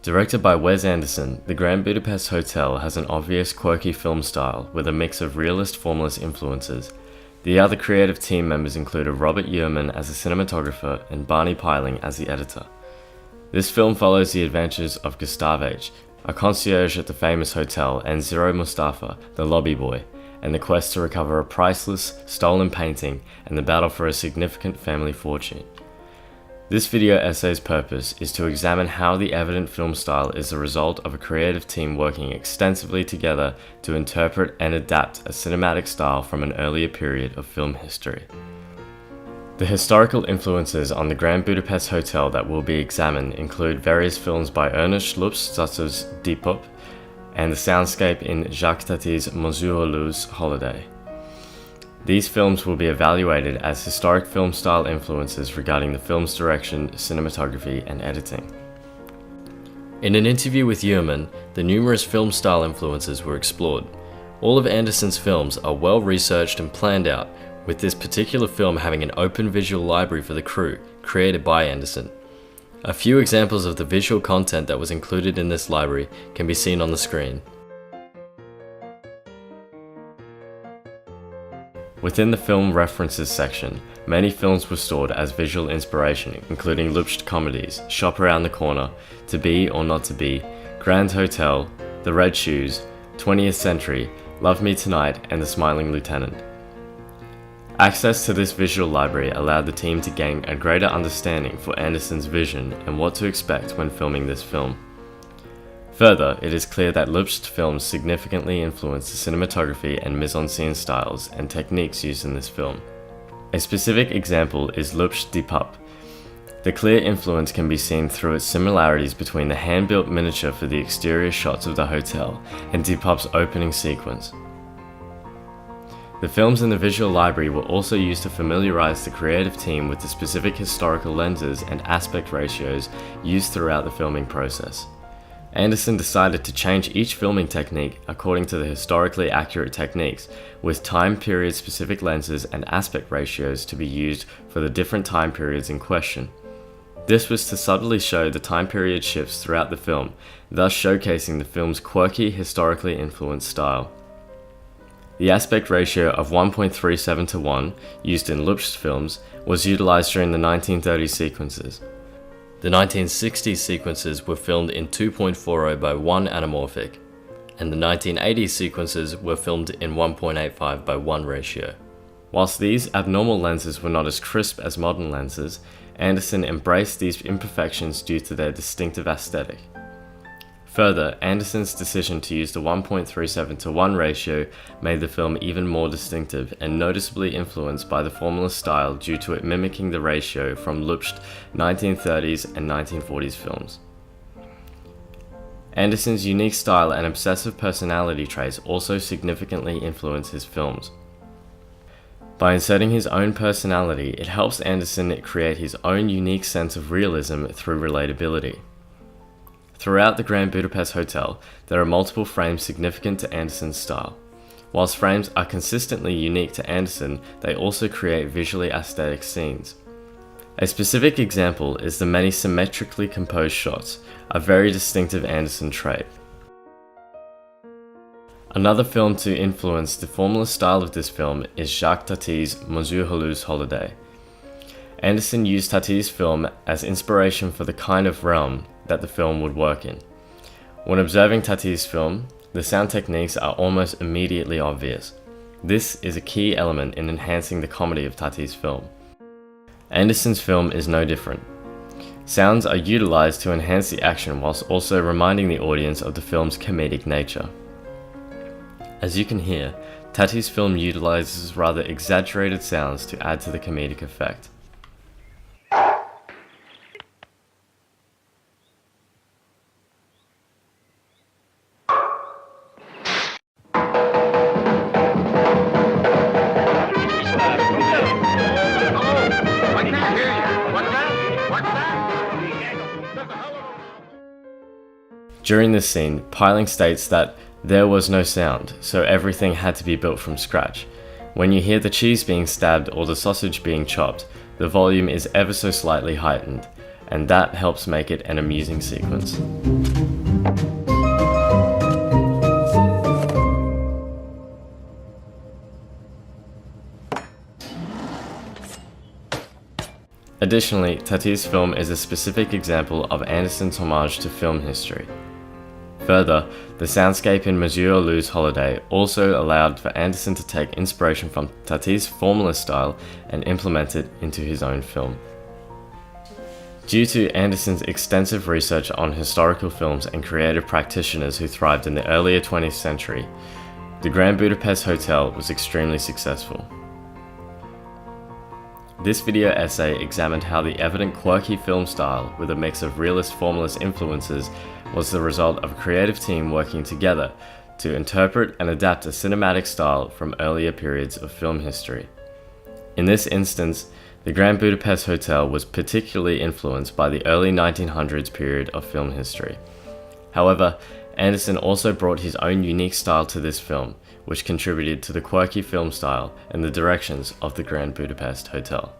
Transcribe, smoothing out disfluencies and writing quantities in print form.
Directed by Wes Anderson, the Grand Budapest Hotel has an obvious quirky film style with a mix of realist formalist influences. The other creative team members included Robert Yeoman as a cinematographer and Barney as the editor. This film follows the adventures of Gustavage, a concierge at the famous hotel, and Zero Mustafa, the lobby boy, and the quest to recover a priceless, stolen painting and the battle for a significant family fortune. This video essay's purpose is to examine how the evident film style is the result of a creative team working extensively together to interpret and adapt a cinematic style from an earlier period of film history. The historical influences on the Grand Budapest Hotel that will be examined include various films by Ernest Lubitsch such as Die Puppe, and the soundscape in Jacques Tati's Monsieur Hulot's Holiday. These films will be evaluated as historic film style influences regarding the film's direction, cinematography, and editing. In an interview with Yeoman, the numerous film style influences were explored. All of Anderson's films are well researched and planned out, with this particular film having an open visual library for the crew, created by Anderson. A few examples of the visual content that was included in this library can be seen on the screen. Within the film references section, many films were stored as visual inspiration, including Lubitsch comedies, Shop Around the Corner, To Be or Not to Be, Grand Hotel, The Red Shoes, 20th Century, Love Me Tonight, and The Smiling Lieutenant. Access to this visual library allowed the team to gain a greater understanding for Anderson's vision and what to expect when filming this film. Further, it is clear that Lubitsch's films significantly influenced the cinematography and mise-en-scene styles and techniques used in this film. A specific example is Lubitsch's Die Puppe. The clear influence can be seen through its similarities between the hand-built miniature for the exterior shots of the hotel and Die Puppe's opening sequence. The films in the visual library were also used to familiarize the creative team with the specific historical lenses and aspect ratios used throughout the filming process. Anderson decided to change each filming technique according to the historically accurate techniques, with time period specific lenses and aspect ratios to be used for the different time periods in question. This was to subtly show the time period shifts throughout the film, thus showcasing the film's quirky, historically influenced style. The aspect ratio of 1.37 to 1, used in Lubitsch's films, was utilized during the 1930s sequences. The 1960s sequences were filmed in 2.40 by 1 anamorphic, and the 1980s sequences were filmed in 1.85 by 1 ratio. Whilst these abnormal lenses were not as crisp as modern lenses, Anderson embraced these imperfections due to their distinctive aesthetic. Further, Anderson's decision to use the 1.37 to 1 ratio made the film even more distinctive and noticeably influenced by the formalist style due to it mimicking the ratio from Lubitsch's 1930s and 1940s films. Anderson's unique style and obsessive personality traits also significantly influence his films. By inserting his own personality, it helps Anderson create his own unique sense of realism through relatability. Throughout the Grand Budapest Hotel, there are multiple frames significant to Anderson's style. Whilst frames are consistently unique to Anderson, they also create visually aesthetic scenes. A specific example is the many symmetrically composed shots, a very distinctive Anderson trait. Another film to influence the formalist style of this film is Jacques Tati's Monsieur Hulot's Holiday. Anderson used Tati's film as inspiration for the kind of realm that the film would work in. When observing Tati's film, the sound techniques are almost immediately obvious. This is a key element in enhancing the comedy of Tati's film. Anderson's film is no different. Sounds are utilized to enhance the action whilst also reminding the audience of the film's comedic nature. As you can hear, Tati's film utilizes rather exaggerated sounds to add to the comedic effect. During this scene, Piling states that there was no sound, so everything had to be built from scratch. When you hear the cheese being stabbed or the sausage being chopped, the volume is ever so slightly heightened, and that helps make it an amusing sequence. Additionally, Tati's film is a specific example of Anderson's homage to film history. Further, the soundscape in Monsieur Lou's Holiday also allowed for Anderson to take inspiration from Tati's formalist style and implement it into his own film. Due to Anderson's extensive research on historical films and creative practitioners who thrived in the earlier 20th century, the Grand Budapest Hotel was extremely successful. This video essay examined how the evident quirky film style with a mix of realist formalist influences was the result of a creative team working together to interpret and adapt a cinematic style from earlier periods of film history. In this instance, the Grand Budapest Hotel was particularly influenced by the early 1900s period of film history. However, Anderson also brought his own unique style to this film, which contributed to the quirky film style and the directions of the Grand Budapest Hotel.